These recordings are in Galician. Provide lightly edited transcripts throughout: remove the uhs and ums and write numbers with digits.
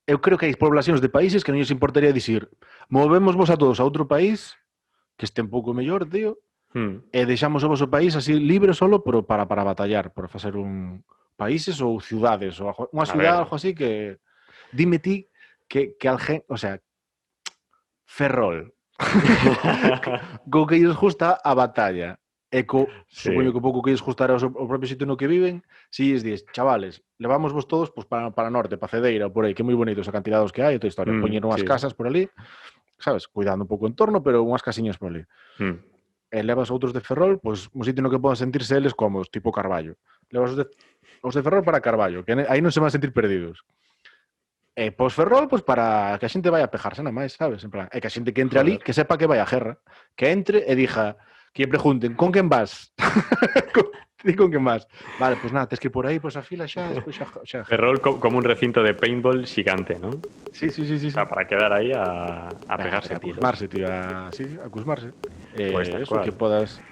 eu creo que hai poblacións de países que non lles importaría dicir movemos vos a todos a outro país que este un pouco mellor, tío, e deixamos o vosso país así libre solo para batallar, por facer un países ou ciudades, ou unha ciudad, algo así que... Dime ti que alguén, o sea, Ferrol, co que lles gusta a batalla, e supoño que pouco que lles gustará o propio sitio no que viven, si lles dis, chavales, levamos vos todos pues, para norte, para Cedeira, por aí, que moi bonitos acantilados que hai, e toda historia, poñer unhas casas por ali, sabes, cuidando un pouco o entorno, pero unhas casiñas por ali. E levas outros de Ferrol, pois un sitio no que podan sentirse eles cómodos, tipo Carballo. Levas os de Ferrol para Carballo, que aí non se van a sentir perdidos. E pos Ferrol, pois para que a xente vai a pejarse nada máis, sabes? En plan, é que a xente que entre ali, que sepa que vai a guerra, que entre e dixa, que lle pregunten, con quen vas? Di con quen vas. Vale, pois nada, tes que ir por aí, pois a fila xa, despois xa. Ferrol como un recinto de paintball xigante, ¿no? Sí. O sea, para quedar aí a pegarse a cusmarse, tío, a cusmarse. Pues eso, que podas...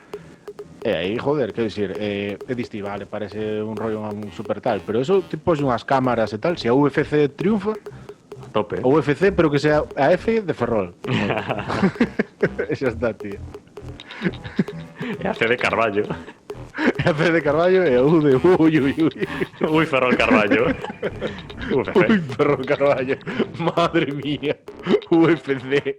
aí, joder, quero dicir, diste, vale, parece un rollo super tal, pero eso, tipo, unhas cámaras e tal, se a UFC triunfa, a tope. O UFC, pero que sea a F de Ferrol. Xa está, tío. E a C de Carballo. E a C de Carballo e a U de ui. Ui, Ferrol Carballo. Ui, Ferrol Carballo. Madre mía. UFC.